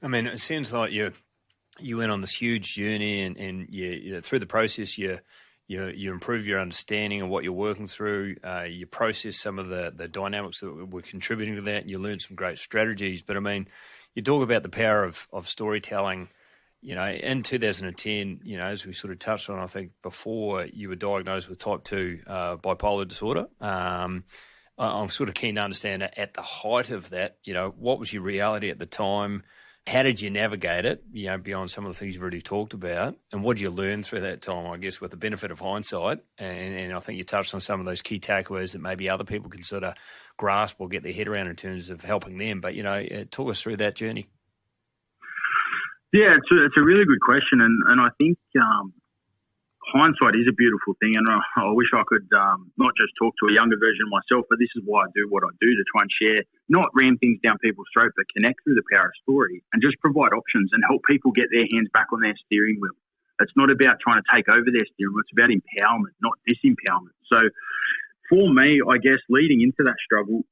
I mean, it sounds like you went on this huge journey, and through the process, you improve your understanding of what you're working through. You process some of the dynamics that were contributing to that, and you learn some great strategies. But I mean, you talk about the power of storytelling. In 2010, as we sort of touched on, I think before, you were diagnosed with type 2 bipolar disorder. I'm sort of keen to understand at the height of that, what was your reality at the time? How did you navigate it, beyond some of the things you've already talked about? And what did you learn through that time, I guess, with the benefit of hindsight? And I think you touched on some of those key takeaways that maybe other people can sort of grasp or get their head around in terms of helping them. But, talk us through that journey. Yeah, it's a really good question. And I think hindsight is a beautiful thing. And I wish I could not just talk to a younger version of myself, but this is why I do what I do, to try and share, not ram things down people's throat, but connect through the power of story and just provide options and help people get their hands back on their steering wheel. It's not about trying to take over their steering wheel. It's about empowerment, not disempowerment. So for me, I guess leading into that struggle,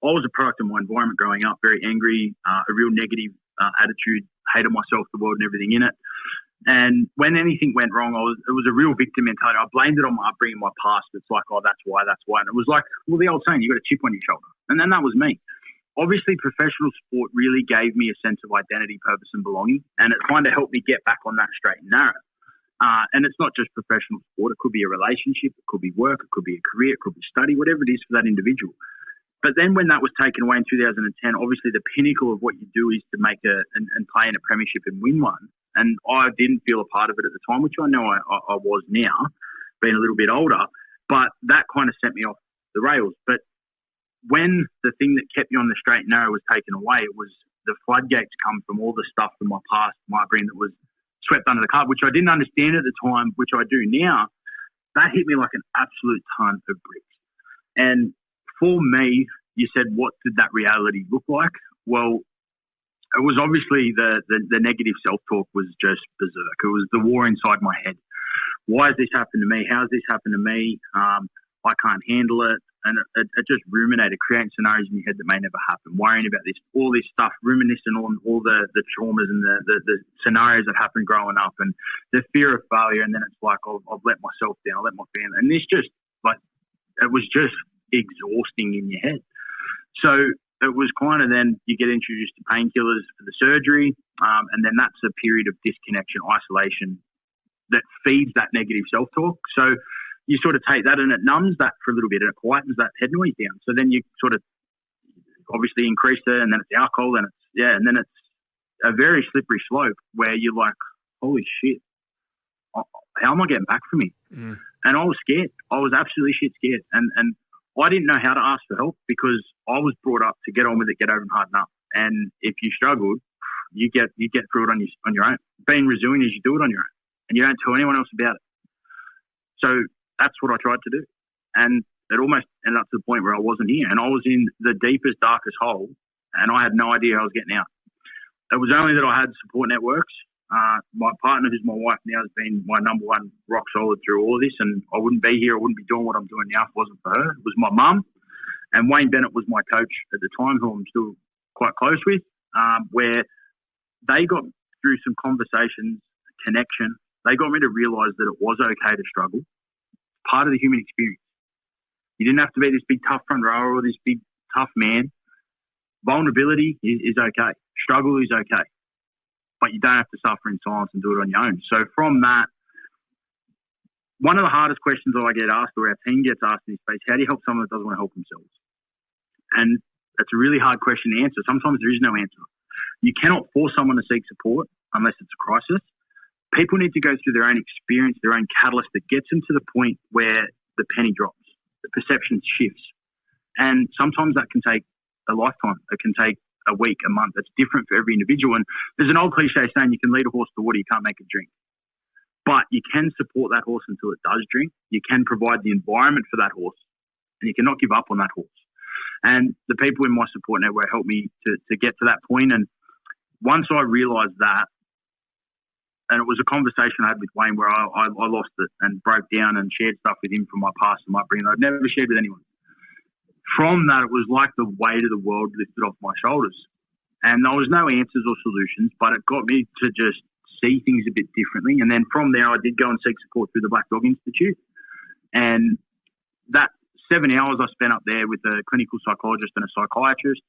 I was a product of my environment growing up, very angry, a real negative attitude, hated myself, the world and everything in it. And when anything went wrong, it was a real victim mentality. I blamed it on my upbringing, my past. It's like, oh, that's why. And it was like, well, the old saying, you got a chip on your shoulder. And then that was me. Obviously, professional sport really gave me a sense of identity, purpose and belonging. And it kind of helped me get back on that straight and narrow. And it's not just professional sport. It could be a relationship. It could be work. It could be a career. It could be study, whatever it is for that individual. But then when that was taken away in 2010, obviously the pinnacle of what you do is to make and play in a premiership and win one. And I didn't feel a part of it at the time, which I know I was now, being a little bit older. But that kind of sent me off the rails. But when the thing that kept me on the straight and narrow was taken away, it was the floodgates come from all the stuff from my past, my upbringing that was swept under the carpet, which I didn't understand at the time, which I do now. That hit me like an absolute ton of bricks. And for me, you said, what did that reality look like? Well, it was obviously the negative self-talk was just berserk. It was the war inside my head. Why has this happened to me? How has this happened to me? I can't handle it. And it just ruminated, creating scenarios in your head that may never happen, worrying about this, all this stuff, reminiscing on all the traumas and the scenarios that happened growing up and the fear of failure. And then it's like, I've let myself down, I let my family. And this just, like, it was just exhausting in your head. So it was kind of then you get introduced to painkillers for the surgery, and then that's a period of disconnection, isolation that feeds that negative self-talk. So you sort of take that and it numbs that for a little bit and it quietens that head noise down. So then you sort of obviously increase it, and then it's alcohol, and then it's a very slippery slope where you're like, holy shit, how am I getting back from it? And I was scared. I was absolutely shit scared. And I didn't know how to ask for help because I was brought up to get on with it, get over and harden up. And if you struggled, you get through it on your own. Being resilient is you do it on your own, and you don't tell anyone else about it. So that's what I tried to do. And it almost ended up to the point where I wasn't here, and I was in the deepest, darkest hole, and I had no idea how I was getting out. It was only that I had support networks. My partner, who's my wife now, has been my number one rock solid through all of this, and I wouldn't be here, I wouldn't be doing what I'm doing now if it wasn't for her. It was my mum, and Wayne Bennett was my coach at the time, who I'm still quite close with, where they got through some conversations, connection. They got me to realise that it was okay to struggle. It's part of the human experience. You didn't have to be this big tough front rower or this big tough man. Vulnerability is okay. Struggle is okay. But you don't have to suffer in silence and do it on your own. So from that, one of the hardest questions that I get asked, or our team gets asked in this space, how do you help someone that doesn't want to help themselves? And that's a really hard question to answer. Sometimes there is no answer. You cannot force someone to seek support unless it's a crisis. People need to go through their own experience, their own catalyst that gets them to the point where the penny drops, the perception shifts. And sometimes that can take a lifetime. It can take a week, a month. It's different for every individual. And there's an old cliche saying you can lead a horse to water, you can't make it drink. But you can support that horse until it does drink. You can provide the environment for that horse, and you cannot give up on that horse. And the people in my support network helped me to get to that point. And once I realised that, and it was a conversation I had with Wayne where I lost it and broke down and shared stuff with him from my past and my upbringing I'd never shared with anyone. From that, it was like the weight of the world lifted off my shoulders. And there was no answers or solutions, but it got me to just see things a bit differently. And then from there, I did go and seek support through the Black Dog Institute. And that 7 hours I spent up there with a clinical psychologist and a psychiatrist,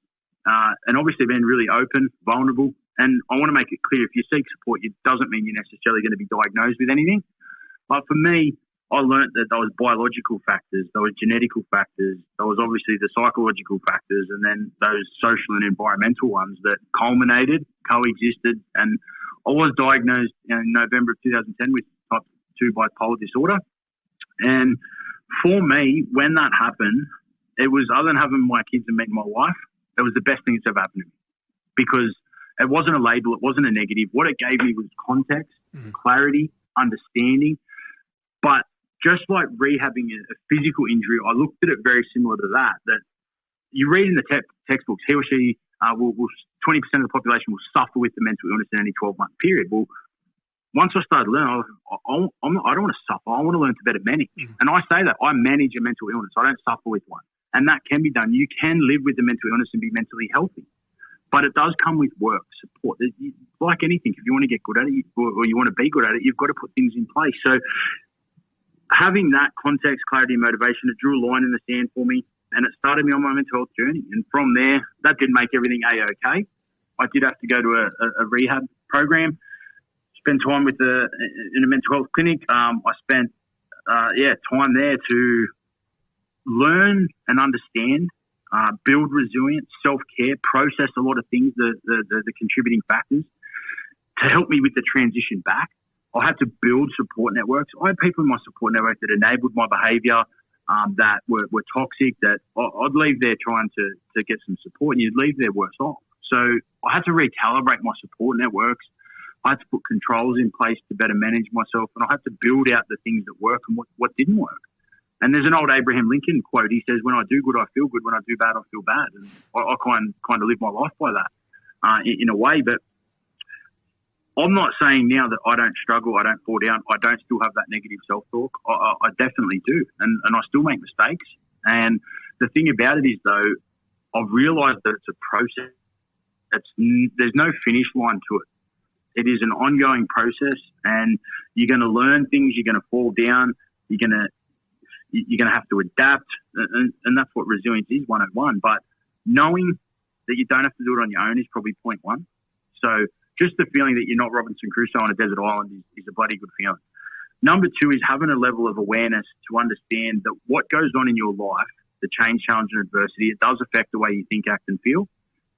and obviously being really open, vulnerable. And I want to make it clear, if you seek support, it doesn't mean you're necessarily going to be diagnosed with anything. But for me, I learned that there was biological factors, there was genetical factors, there was obviously the psychological factors, and then those social and environmental ones that culminated, coexisted. And I was diagnosed in November of 2010 with type 2 bipolar disorder. And for me, when that happened, it was, other than having my kids and meeting my wife, it was the best thing that's ever happened to me, because it wasn't a label, it wasn't a negative. What it gave me was context, clarity, understanding. But just like rehabbing a physical injury, I looked at it very similar to that you read in the textbooks, he or she will 20% of the population will suffer with the mental illness in any 12-month period. Well, once I started learning, I don't want to suffer. I want to learn to better manage. And I say that I manage a mental illness. I don't suffer with one. And that can be done. You can live with a mental illness and be mentally healthy. But it does come with work, support. Like anything, if you want to get good at it or you want to be good at it, you've got to put things in place. So having that context, clarity, and motivation, it drew a line in the sand for me, and it started me on my mental health journey. And from there, that did make everything A-OK. I did have to go to a rehab program, spend time in a mental health clinic. I spent time there to learn and understand, build resilience, self-care, process a lot of things, the contributing factors to help me with the transition back. I had to build support networks. I had people in my support network that enabled my behaviour, that were toxic, that I'd leave there trying to get some support, and you'd leave there worse off. So I had to recalibrate my support networks. I had to put controls in place to better manage myself, and I had to build out the things that work and what didn't work. And there's an old Abraham Lincoln quote. He says, "When I do good, I feel good. When I do bad, I feel bad." And I kind of live my life by that in a way. But I'm not saying now that I don't struggle, I don't fall down, I don't still have that negative self-talk. I definitely do. And I still make mistakes. And the thing about it is, though, I've realised that it's a process. There's no finish line to it. It is an ongoing process, and you're going to learn things, you're going to fall down, you're going to have to adapt, and that's what resilience is 101. But knowing that you don't have to do it on your own is probably point one. So just the feeling that you're not Robinson Crusoe on a desert island is a bloody good feeling. Number two is having a level of awareness to understand that what goes on in your life, the change, challenge, and adversity, it does affect the way you think, act, and feel.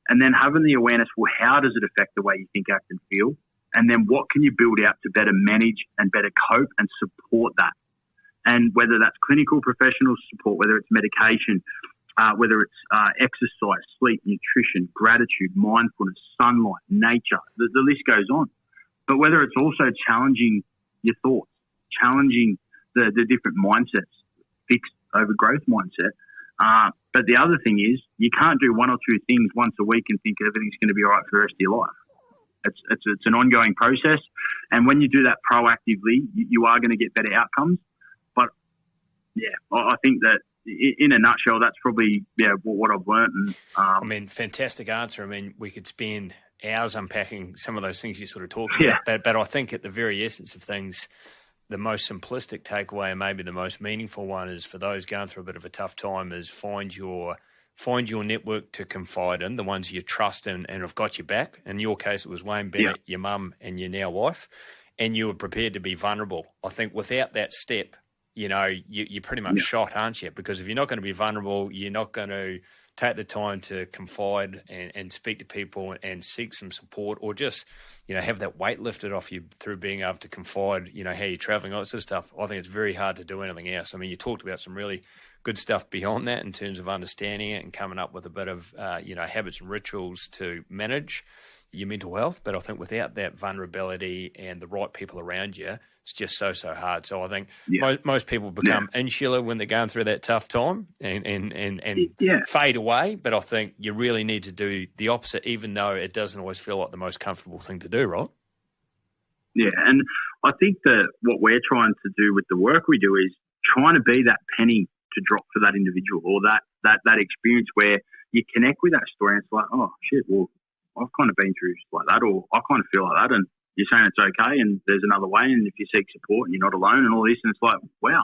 And then having the awareness, well, how does it affect the way you think, act, and feel? And then what can you build out to better manage and better cope and support that? And whether that's clinical professional support, whether it's medication, whether it's exercise, sleep, nutrition, gratitude, mindfulness, sunlight, nature, the list goes on. But whether it's also challenging your thoughts, challenging the different mindsets, fixed over growth mindset. But the other thing is, you can't do one or two things once a week and think everything's going to be all right for the rest of your life. It's an ongoing process. And when you do that proactively, you are going to get better outcomes. But, yeah, I think that in a nutshell, that's probably what I've learned. And, fantastic answer. We could spend hours unpacking some of those things you sort of talked about. But I think at the very essence of things, the most simplistic takeaway and maybe the most meaningful one is for those going through a bit of a tough time is find your network to confide in, the ones you trust and have got your back. In your case, it was Wayne Bennett, your mum and your now wife, and you were prepared to be vulnerable. I think without that step, you're pretty much shot, aren't you? Because if you're not going to be vulnerable, you're not going to take the time to confide and speak to people and seek some support, or just, have that weight lifted off you through being able to confide, how you're traveling, all that sort of stuff. I think it's very hard to do anything else. You talked about some really good stuff beyond that in terms of understanding it and coming up with a bit of, habits and rituals to manage your mental health. But I think without that vulnerability and the right people around you, it's just so hard. So I think most people become insular when they're going through that tough time and fade away. But I think you really need to do the opposite, even though it doesn't always feel like the most comfortable thing to do, right? Yeah, and I think that what we're trying to do with the work we do is trying to be that penny to drop for that individual, or that experience where you connect with that story and it's like, oh, shit, well, I've kind of been through like that, or I kind of feel like that, and you're saying it's okay, and there's another way, and if you seek support, and you're not alone, and all this, and it's like, wow.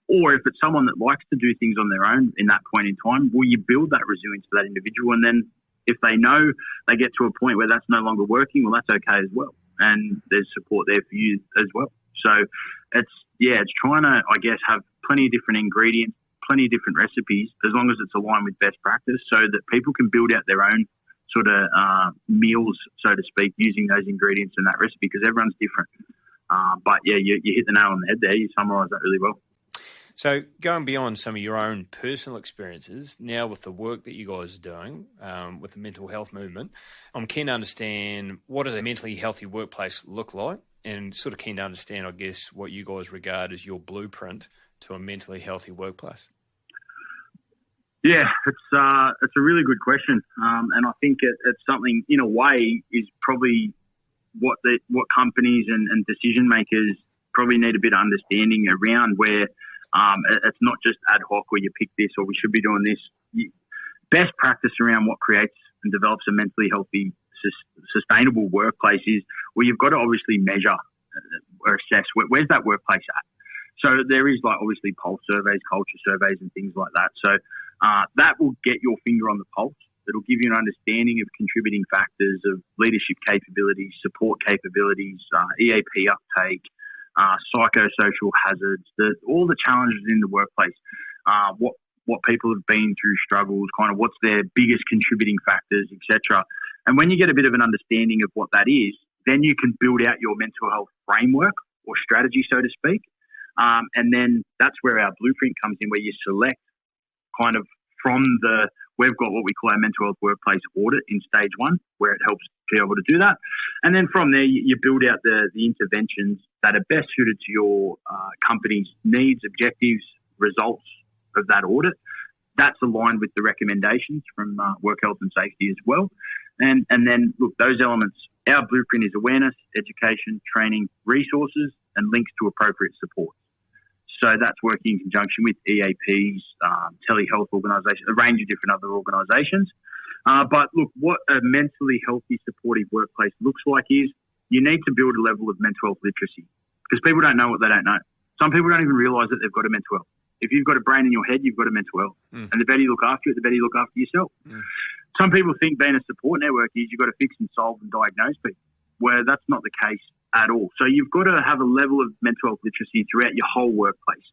Or if it's someone that likes to do things on their own in that point in time, will you build that resilience for that individual, and then if they know they get to a point where that's no longer working, well, that's okay as well, and there's support there for you as well. So it's trying to, I guess, have plenty of different ingredients, plenty of different recipes, as long as it's aligned with best practice, so that people can build out their own sort of meals, so to speak, using those ingredients in that recipe, because everyone's different. But yeah, you hit the nail on the head there. You summarised that really well. So going beyond some of your own personal experiences, now with the work that you guys are doing with the mental health movement, I'm keen to understand, what does a mentally healthy workplace look like? And sort of keen to understand, I guess, what you guys regard as your blueprint to a mentally healthy workplace. Yeah, it's a really good question, and I think it's something, in a way, is probably what companies and decision makers probably need a bit of understanding around, where it's not just ad hoc, or you pick this, or we should be doing this. Best practice around what creates and develops a mentally healthy, sustainable workplace is, well, you've got to obviously measure or assess where's that workplace at. So there is, like, obviously pulse surveys, culture surveys, and things like that. So that will get your finger on the pulse. It'll give you an understanding of contributing factors of leadership capabilities, support capabilities, EAP uptake, psychosocial hazards, all the challenges in the workplace, what people have been through, struggles, kind of what's their biggest contributing factors, etc. And when you get a bit of an understanding of what that is, then you can build out your mental health framework or strategy, so to speak. And then that's where our blueprint comes in, where you select kind of we've got what we call our mental health workplace audit in stage 1, where it helps be able to do that. And then from there, you build out the interventions that are best suited to your company's needs, objectives, results of that audit. That's aligned with the recommendations from Work Health and Safety as well. And then, look, those elements, our blueprint is awareness, education, training, resources, and links to appropriate support. So that's working in conjunction with EAPs, telehealth organisations, a range of different other organisations. But look, what a mentally healthy, supportive workplace looks like is you need to build a level of mental health literacy, because people don't know what they don't know. Some people don't even realise that they've got a mental health. If you've got a brain in your head, you've got a mental health. And the better you look after it, the better you look after yourself. Some people think being a support network is you've got to fix and solve and diagnose people, where that's not the case at all. So you've got to have a level of mental health literacy throughout your whole workplace.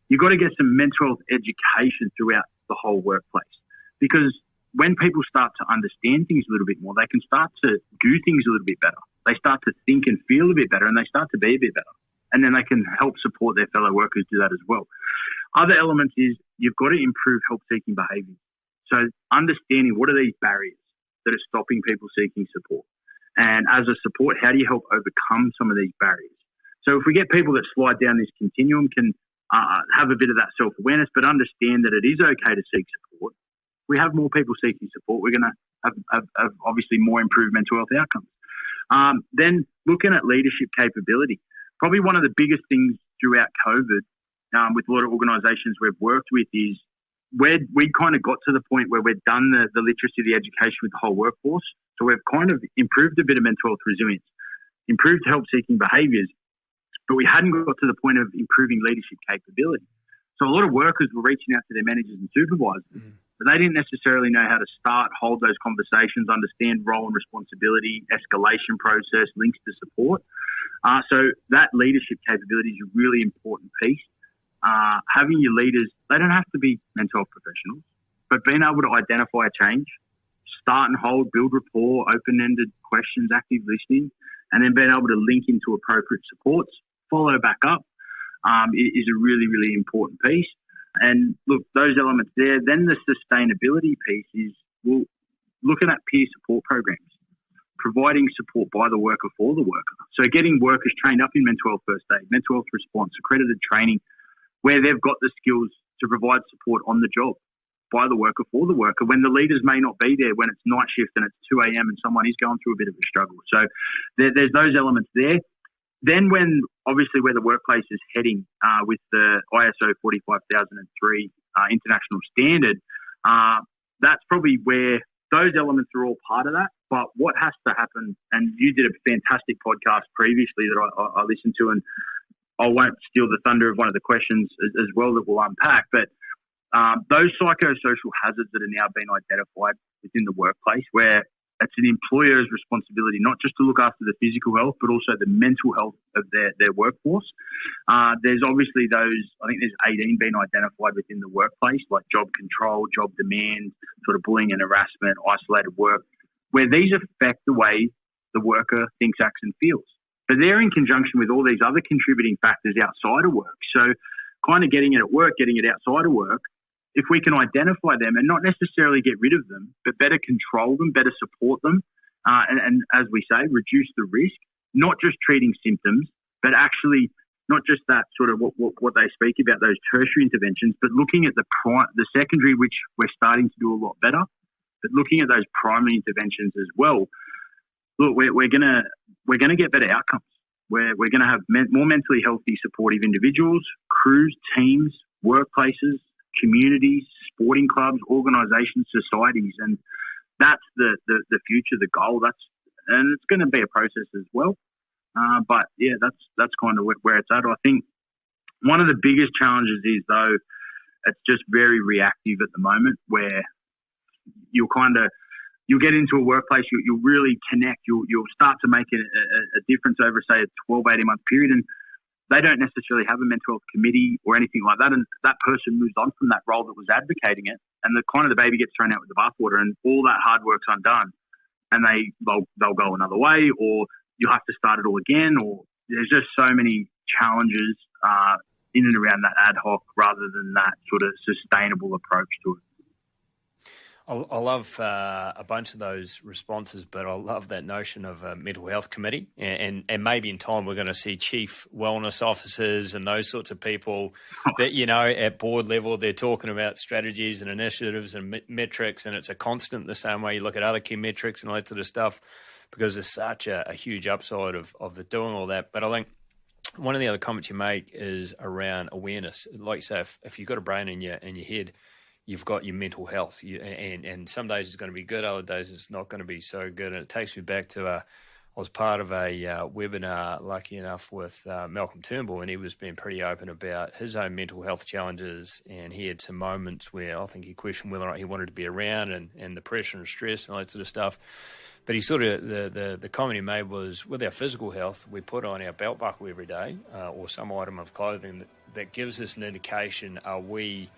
You've got to get some mental health education throughout the whole workplace, because when people start to understand things a little bit more, they can start to do things a little bit better. They start to think and feel a bit better, and they start to be a bit better. And then they can help support their fellow workers do that as well. Other elements is you've got to improve help-seeking behaviour. So understanding what are these barriers that are stopping people seeking support. And as a support, how do you help overcome some of these barriers? So if we get people that slide down this continuum, can have a bit of that self-awareness, but understand that it is okay to seek support. We have more people seeking support, we're going to have obviously more improved mental health outcomes. Then looking at leadership capability. Probably one of the biggest things throughout COVID with a lot of organisations we've worked with is we kind of got to the point where we've done the literacy, the education with the whole workforce. So we've kind of improved a bit of mental health resilience, improved help-seeking behaviours, but we hadn't got to the point of improving leadership capability. So a lot of workers were reaching out to their managers and supervisors, but they didn't necessarily know how to start, hold those conversations, understand role and responsibility, escalation process, links to support. So that leadership capability is a really important piece. Having your leaders, they don't have to be mental health professionals, but being able to identify a change, start and hold, build rapport, open-ended questions, active listening, and then being able to link into appropriate supports, follow back up, is a really, really important piece. And look, those elements there. Then the sustainability piece is, well, looking at peer support programs, providing support by the worker for the worker. So getting workers trained up in mental health first aid, mental health response, accredited training, where they've got the skills to provide support on the job by the worker for the worker, when the leaders may not be there, when it's night shift and it's 2 a.m. and someone is going through a bit of a struggle. So there's those elements there. Then when, obviously, where the workplace is heading with the ISO 45003 international standard, that's probably where those elements are all part of that. But what has to happen, and you did a fantastic podcast previously that I listened to, and I won't steal the thunder of one of the questions as well that we'll unpack, but those psychosocial hazards that are now being identified within the workplace, where it's an employer's responsibility not just to look after the physical health, but also the mental health of their workforce. There's obviously those, I think there's 18 being identified within the workplace, like job control, job demand, sort of bullying and harassment, isolated work, where these affect the way the worker thinks, acts and feels. But they're in conjunction with all these other contributing factors outside of work. So kind of getting it at work, getting it outside of work, if we can identify them and not necessarily get rid of them, but better control them, better support them, and as we say, reduce the risk, not just treating symptoms, but actually not just that sort of what they speak about, those tertiary interventions, but looking at the secondary, which we're starting to do a lot better, but looking at those primary interventions as well. Look, we're gonna get better outcomes. We're going to have more mentally healthy, supportive individuals, crews, teams, workplaces, communities, sporting clubs, organisations, societies, and that's the future, the goal. And it's going to be a process as well. But yeah, that's kind of where it's at. I think one of the biggest challenges is, though, it's just very reactive at the moment, where you'll get into a workplace, you'll really connect, you'll start to make a difference over, say, a 12, 18-month period, and they don't necessarily have a mental health committee or anything like that, and that person moves on from that role that was advocating it, and the baby gets thrown out with the bathwater, and all that hard work's undone, and they'll go another way, or you'll have to start it all again, or there's just so many challenges in and around that ad hoc rather than that sort of sustainable approach to it. I love a bunch of those responses, but I love that notion of a mental health committee. And maybe in time we're going to see chief wellness officers and those sorts of people that, at board level, they're talking about strategies and initiatives and metrics, and it's a constant the same way you look at other key metrics and all that sort of stuff, because there's such a huge upside of the doing all that. But I think one of the other comments you make is around awareness. Like you say, if you've got a brain in your head, you've got your mental health, and some days it's going to be good, other days it's not going to be so good. And it takes me back to I was part of a webinar, lucky enough, with Malcolm Turnbull, and he was being pretty open about his own mental health challenges, and he had some moments where I think he questioned whether or not he wanted to be around, and the pressure and stress and all that sort of stuff. But he sort of, the comment he made was, with our physical health, we put on our belt buckle every day or some item of clothing that gives us an indication, are we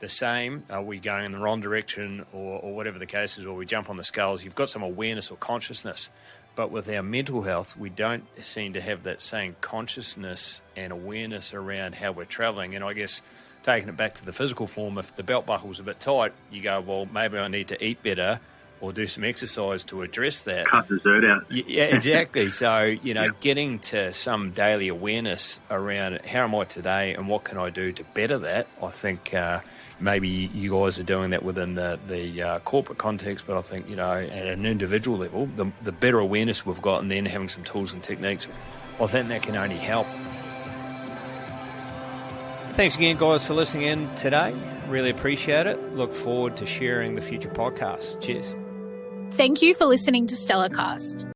the same? Are we going in the wrong direction, or whatever the case is, or we jump on the scales? You've got some awareness or consciousness. But with our mental health, we don't seem to have that same consciousness and awareness around how we're travelling. And I guess taking it back to the physical form, if the belt buckle's a bit tight, you go, well, maybe I need to eat better or do some exercise to address that. Cut dessert out. Yeah, exactly. So, getting to some daily awareness around how am I today and what can I do to better that, I think maybe you guys are doing that within the corporate context, but I think, at an individual level, the better awareness we've got, and then having some tools and techniques, I think that can only help. Thanks again, guys, for listening in today. Really appreciate it. Look forward to sharing the future podcasts. Cheers. Thank you for listening to StellarCast.